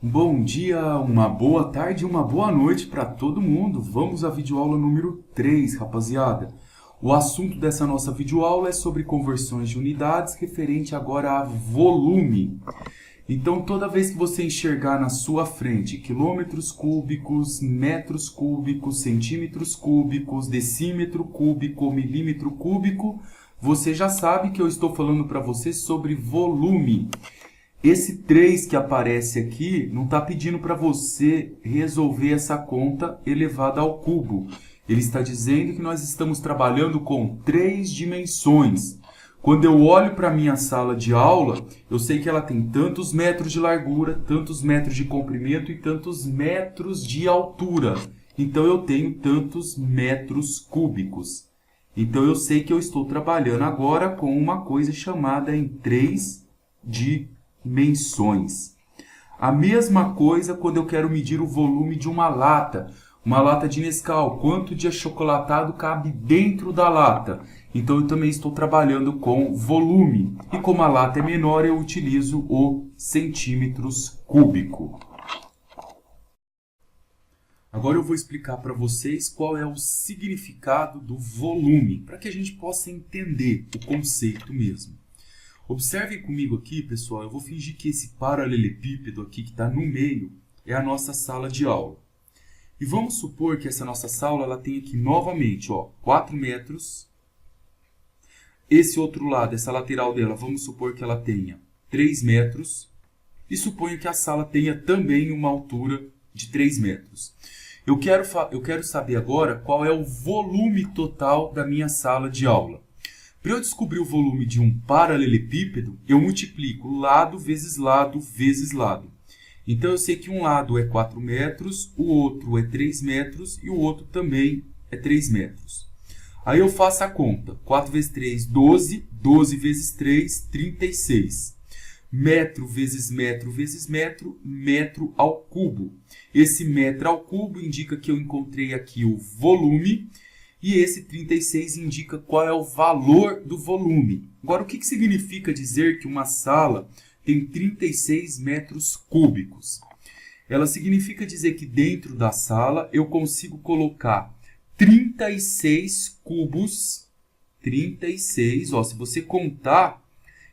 Um bom dia, uma boa tarde e uma boa noite para todo mundo. Vamos à videoaula número 3, rapaziada. O assunto dessa nossa videoaula é sobre conversões de unidades referente agora a volume. Então, toda vez que você enxergar na sua frente quilômetros cúbicos, metros cúbicos, centímetros cúbicos, decímetro cúbico, milímetro cúbico, você já sabe que eu estou falando para você sobre volume. Esse 3 que aparece aqui não está pedindo para você resolver essa conta elevada ao cubo. Ele está dizendo que nós estamos trabalhando com 3 dimensões. Quando eu olho para a minha sala de aula, eu sei que ela tem tantos metros de largura, tantos metros de comprimento e tantos metros de altura. Então, eu tenho tantos metros cúbicos. Então, eu sei que eu estou trabalhando agora com uma coisa chamada em 3 dimensões. A mesma coisa quando eu quero medir o volume de uma lata de Nescau, quanto de achocolatado cabe dentro da lata. Então, eu também estou trabalhando com volume. E como a lata é menor, eu utilizo o centímetros cúbico. Agora eu vou explicar para vocês qual é o significado do volume, para que a gente possa entender o conceito mesmo. Observem comigo aqui, pessoal, eu vou fingir que esse paralelepípedo aqui que está no meio é a nossa sala de aula. E vamos supor que essa nossa sala ela tem aqui novamente 4 metros. Esse outro lado, essa lateral dela, vamos supor que ela tenha 3 metros. E suponho que a sala tenha também uma altura de 3 metros. Eu quero saber agora qual é o volume total da minha sala de aula. Para eu descobrir o volume de um paralelepípedo, eu multiplico lado vezes lado vezes lado. Então, eu sei que um lado é 4 metros, o outro é 3 metros e o outro também é 3 metros. Aí eu faço a conta. 4 vezes 3, 12. 12 vezes 3, 36. Metro vezes metro vezes metro, metro ao cubo. Esse metro ao cubo indica que eu encontrei aqui o volume. E esse 36 indica qual é o valor do volume. Agora, o que significa dizer que uma sala tem 36 metros cúbicos? Ela significa dizer que dentro da sala eu consigo colocar 36 cubos. 36, se você contar,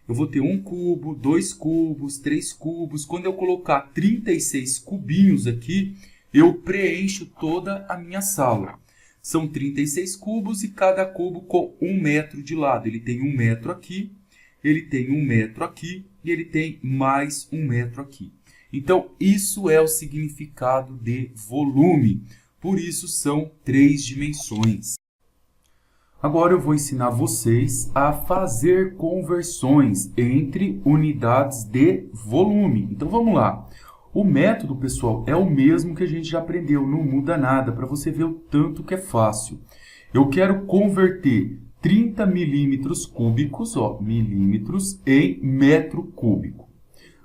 eu vou ter 1 cubo, 2 cubos, 3 cubos. Quando eu colocar 36 cubinhos aqui, eu preencho toda a minha sala. São 36 cubos e cada cubo com 1 metro de lado. Ele tem 1 metro aqui, ele tem 1 metro aqui e ele tem mais 1 metro aqui. Então, isso é o significado de volume. Por isso, são 3 dimensões. Agora, eu vou ensinar vocês a fazer conversões entre unidades de volume. Então, vamos lá. O método, pessoal, é o mesmo que a gente já aprendeu, não muda nada, para você ver o tanto que é fácil. Eu quero converter 30 milímetros cúbicos, milímetros, em metro cúbico.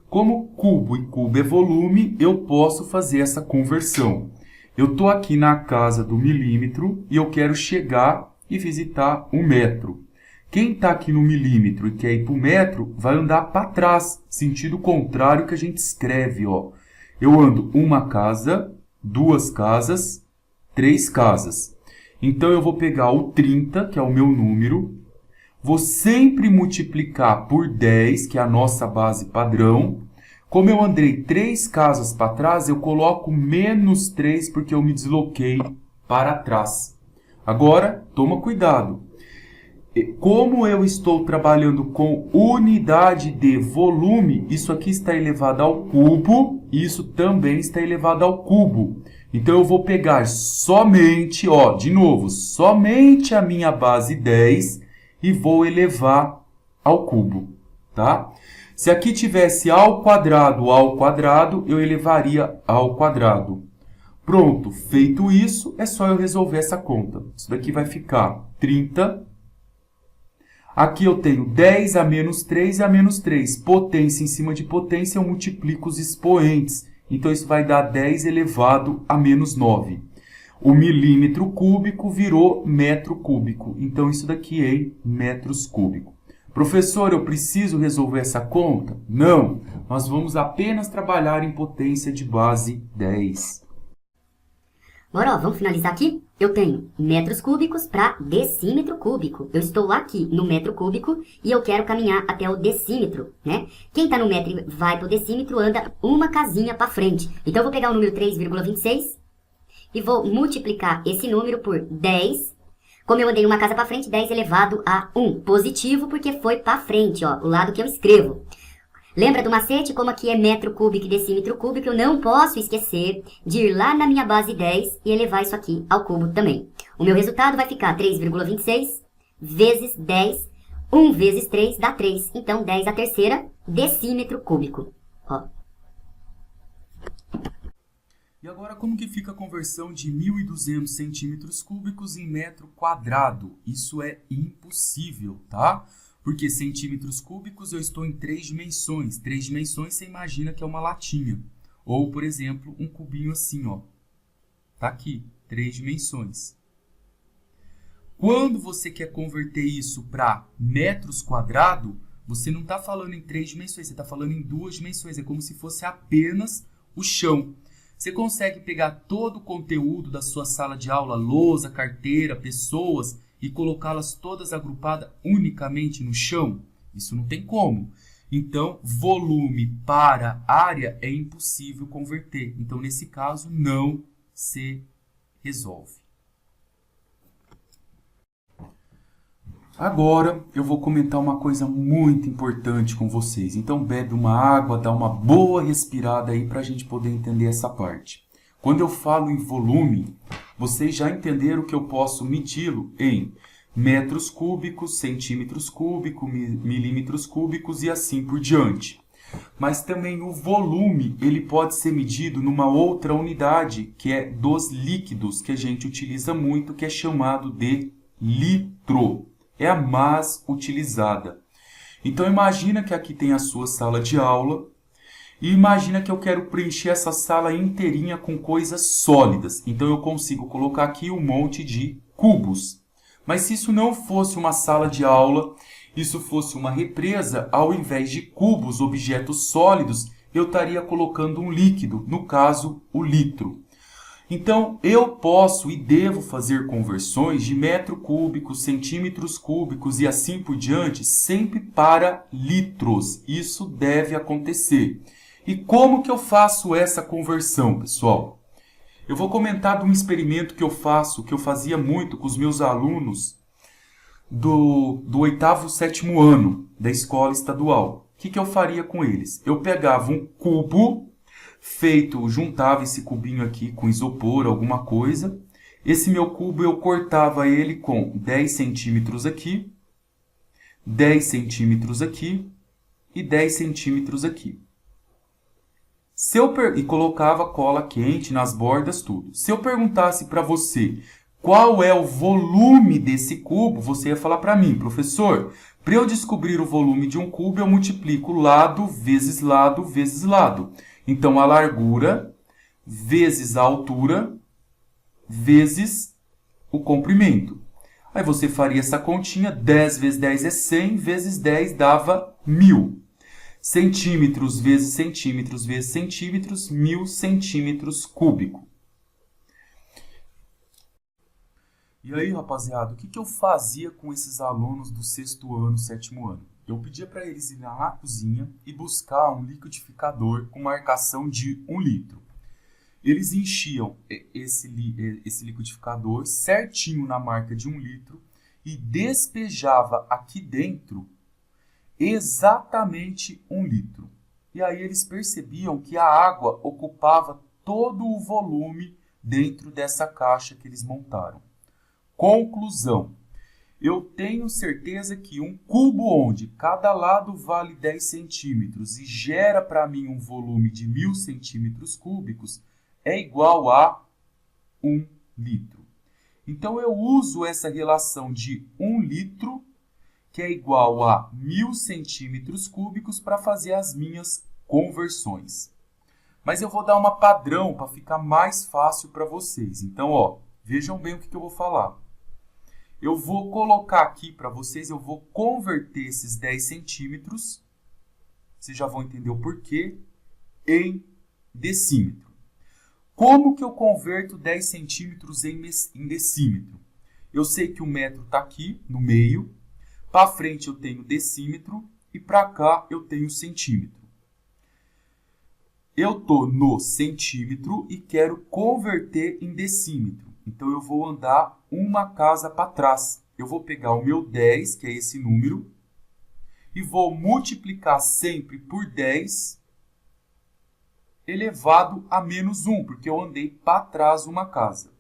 Como cubo e cubo é volume, eu posso fazer essa conversão. Eu estou aqui na casa do milímetro e eu quero chegar e visitar o metro. Quem está aqui no milímetro e quer ir para o metro, vai andar para trás, sentido contrário que a gente escreve. Eu ando uma casa, 2 casas, 3 casas. Então, eu vou pegar o 30, que é o meu número, vou sempre multiplicar por 10, que é a nossa base padrão. Como eu andei 3 casas para trás, eu coloco menos 3, porque eu me desloquei para trás. Agora, toma cuidado. Como eu estou trabalhando com unidade de volume, isso aqui está elevado ao cubo, e isso também está elevado ao cubo. Então, eu vou pegar somente, de novo, somente a minha base 10 e vou elevar ao cubo, tá? Se aqui tivesse ao quadrado, eu elevaria ao quadrado. Pronto, feito isso, é só eu resolver essa conta. Isso daqui vai ficar 30. Aqui eu tenho 10 a menos 3 e a menos 3. Potência em cima de potência, eu multiplico os expoentes. Então, isso vai dar 10 elevado a menos 9. O milímetro cúbico virou metro cúbico. Então, isso daqui é em metros cúbicos. Professor, eu preciso resolver essa conta? Não, nós vamos apenas trabalhar em potência de base 10. Bora, ó, vamos finalizar aqui? Eu tenho metros cúbicos para decímetro cúbico. Eu estou aqui no metro cúbico e eu quero caminhar até o decímetro, né? Quem está no metro e vai para o decímetro anda uma casinha para frente. Então eu vou pegar o número 3,26 e vou multiplicar esse número por 10. Como eu andei uma casa para frente, 10 elevado a 1. Positivo porque foi para frente, ó, o lado que eu escrevo. Lembra do macete? Como aqui é metro cúbico e decímetro cúbico, eu não posso esquecer de ir lá na minha base 10 e elevar isso aqui ao cubo também. O meu resultado vai ficar 3,26 vezes 10. 1 vezes 3 dá 3. Então, 10 a terceira decímetro cúbico. Ó. E agora, como que fica a conversão de 1.200 centímetros cúbicos em metro quadrado? Isso é impossível, tá? Porque centímetros cúbicos eu estou em 3 dimensões. 3 dimensões você imagina que é uma latinha. Ou, por exemplo, um cubinho assim, ó. Tá aqui, 3 dimensões. Quando você quer converter isso para metros quadrados, você não está falando em 3 dimensões, você está falando em 2 dimensões. É como se fosse apenas o chão. Você consegue pegar todo o conteúdo da sua sala de aula, lousa, carteira, pessoas, e colocá-las todas agrupadas unicamente no chão? Isso não tem como. Então, volume para área é impossível converter. Então, nesse caso, não se resolve. Agora, eu vou comentar uma coisa muito importante com vocês. Então, bebe uma água, dá uma boa respirada aí para a gente poder entender essa parte. Quando eu falo em volume, vocês já entenderam que eu posso medi-lo em metros cúbicos, centímetros cúbicos, milímetros cúbicos e assim por diante. Mas também o volume, ele pode ser medido numa outra unidade, que é dos líquidos, que a gente utiliza muito, que é chamado de litro. É a mais utilizada. Então, imagina que aqui tem a sua sala de aula e imagina que eu quero preencher essa sala inteirinha com coisas sólidas. Então, eu consigo colocar aqui um monte de cubos. Mas se isso não fosse uma sala de aula, isso fosse uma represa, ao invés de cubos, objetos sólidos, eu estaria colocando um líquido, no caso, o litro. Então, eu posso e devo fazer conversões de metro cúbico, centímetros cúbicos e assim por diante, sempre para litros. Isso deve acontecer. E como que eu faço essa conversão, pessoal? Eu vou comentar de um experimento que eu faço, que eu fazia muito com os meus alunos do 8º, 7º ano da escola estadual. O que eu faria com eles? Eu pegava um cubo juntava esse cubinho aqui com isopor, alguma coisa. Esse meu cubo eu cortava ele com 10 centímetros aqui, 10 centímetros aqui e 10 centímetros aqui. E colocava cola quente nas bordas, tudo. Se eu perguntasse para você qual é o volume desse cubo, você ia falar para mim, professor, para eu descobrir o volume de um cubo, eu multiplico lado vezes lado vezes lado. Então, a largura vezes a altura vezes o comprimento. Aí você faria essa continha, 10 vezes 10 é 100, vezes 10 dava 1000. Centímetros vezes centímetros vezes centímetros, 1000 centímetros cúbicos. E aí, rapaziada, o que eu fazia com esses alunos do 6º ano, 7º ano? Eu pedia para eles irem na cozinha e buscar um liquidificador com marcação de 1 litro. Eles enchiam esse liquidificador certinho na marca de 1 litro e despejava aqui dentro exatamente 1 litro. E aí eles percebiam que a água ocupava todo o volume dentro dessa caixa que eles montaram. Conclusão. Eu tenho certeza que um cubo onde cada lado vale 10 centímetros e gera para mim um volume de 1000 centímetros cúbicos é igual a 1 litro. Então, eu uso essa relação de 1 litro, que é igual a 1000 centímetros cúbicos, para fazer as minhas conversões. Mas eu vou dar uma padrão para ficar mais fácil para vocês. Então, ó, vejam bem o que eu vou falar. Eu vou colocar aqui para vocês, eu vou converter esses 10 centímetros, vocês já vão entender o porquê, em decímetro. Como que eu converto 10 centímetros em decímetro? Eu sei que o metro está aqui no meio, para frente eu tenho decímetro e para cá eu tenho centímetro. Eu estou no centímetro e quero converter em decímetro. Então, eu vou andar uma casa para trás. Eu vou pegar o meu 10, que é esse número, e vou multiplicar sempre por 10 elevado a menos 1, porque eu andei para trás uma casa.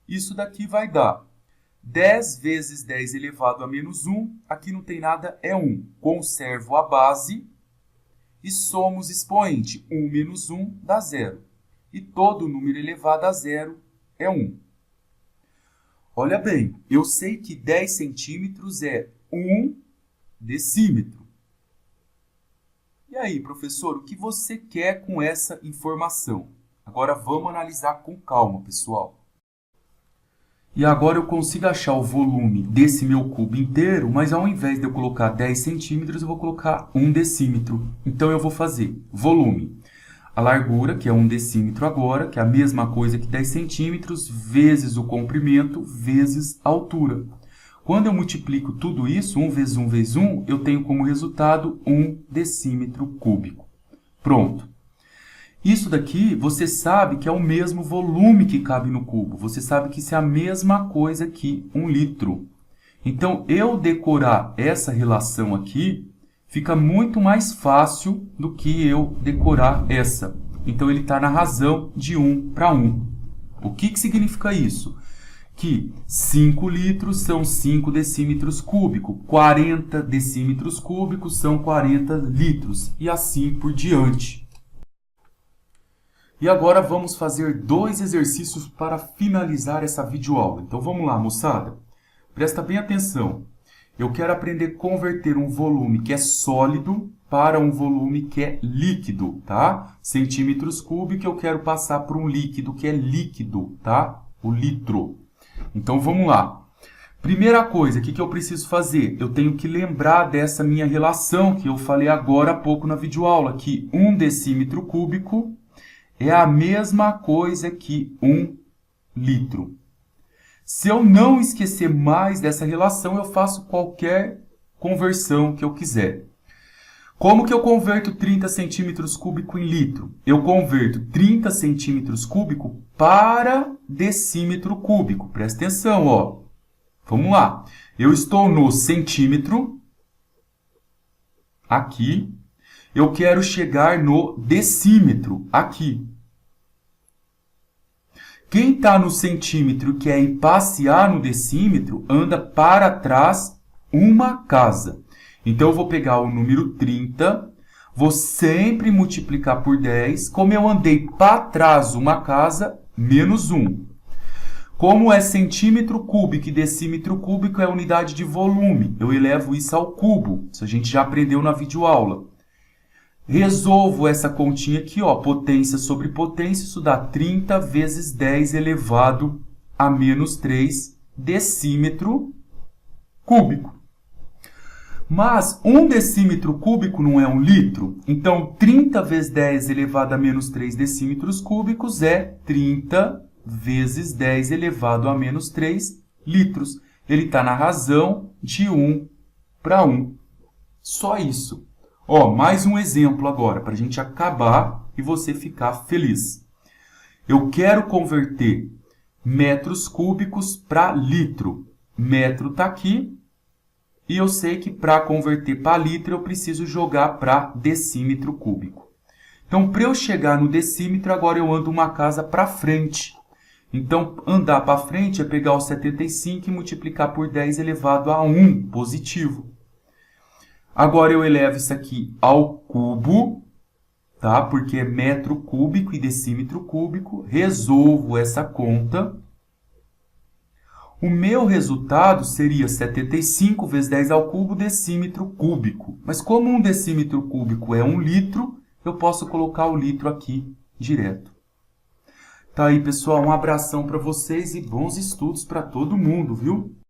Isso daqui vai dar 10 vezes 10 elevado a menos 1. Aqui não tem nada, é 1. Conservo a base. E somos expoente. 1 menos 1 dá 0. E todo número elevado a 0 é 1. Olha bem, eu sei que 10 centímetros é 1 decímetro. E aí, professor, o que você quer com essa informação? Agora vamos analisar com calma, pessoal. E agora eu consigo achar o volume desse meu cubo inteiro, mas ao invés de eu colocar 10 centímetros, eu vou colocar 1 decímetro. Então, eu vou fazer volume. A largura, que é 1 decímetro agora, que é a mesma coisa que 10 centímetros, vezes o comprimento, vezes a altura. Quando eu multiplico tudo isso, 1 vezes 1 vezes 1, eu tenho como resultado 1 decímetro cúbico. Pronto. Isso daqui, você sabe que é o mesmo volume que cabe no cubo. Você sabe que isso é a mesma coisa que 1 litro. Então, eu decorar essa relação aqui, fica muito mais fácil do que eu decorar essa. Então, ele está na razão de 1 para 1. O que significa isso? Que 5 litros são 5 decímetros cúbicos, 40 decímetros cúbicos são 40 litros, e assim por diante. E agora vamos fazer 2 exercícios para finalizar essa videoaula. Então vamos lá, moçada. Presta bem atenção. Eu quero aprender a converter um volume que é sólido para um volume que é líquido, tá? Centímetros cúbicos eu quero passar para um líquido que é líquido, tá? O litro. Então vamos lá. Primeira coisa, o que eu preciso fazer? Eu tenho que lembrar dessa minha relação que eu falei agora há pouco na videoaula, que 1 decímetro cúbico é a mesma coisa que 1 litro. Se eu não esquecer mais dessa relação, eu faço qualquer conversão que eu quiser. Como que eu converto 30 centímetros cúbicos em litro? Eu converto 30 centímetros cúbicos para decímetro cúbico. Presta atenção, ó. Vamos lá. Eu estou no centímetro, aqui. Eu quero chegar no decímetro, aqui. Quem está no centímetro e quer ir passear no decímetro, anda para trás uma casa. Então, eu vou pegar o número 30, vou sempre multiplicar por 10. Como eu andei para trás uma casa, menos 1. Como é centímetro cúbico e decímetro cúbico é unidade de volume, eu elevo isso ao cubo. Isso a gente já aprendeu na videoaula. Resolvo essa continha aqui, ó, potência sobre potência, isso dá 30 vezes 10 elevado a menos 3 decímetro cúbico. Mas 1 decímetro cúbico não é 1 litro, então 30 vezes 10 elevado a menos 3 decímetros cúbicos é 30 vezes 10 elevado a menos 3 litros. Ele está na razão de 1 para 1. Só isso. Ó, mais um exemplo agora, para a gente acabar e você ficar feliz. Eu quero converter metros cúbicos para litro. Metro está aqui. E eu sei que para converter para litro, eu preciso jogar para decímetro cúbico. Então, para eu chegar no decímetro, agora eu ando uma casa para frente. Então, andar para frente é pegar o 75 e multiplicar por 10 elevado a 1, positivo. Agora eu elevo isso aqui ao cubo, tá? Porque é metro cúbico e decímetro cúbico. Resolvo essa conta. O meu resultado seria 75 vezes 10 ao cubo decímetro cúbico. Mas como 1 decímetro cúbico é 1 litro, eu posso colocar o litro aqui direto. Tá aí, pessoal. Um abração para vocês e bons estudos para todo mundo, viu?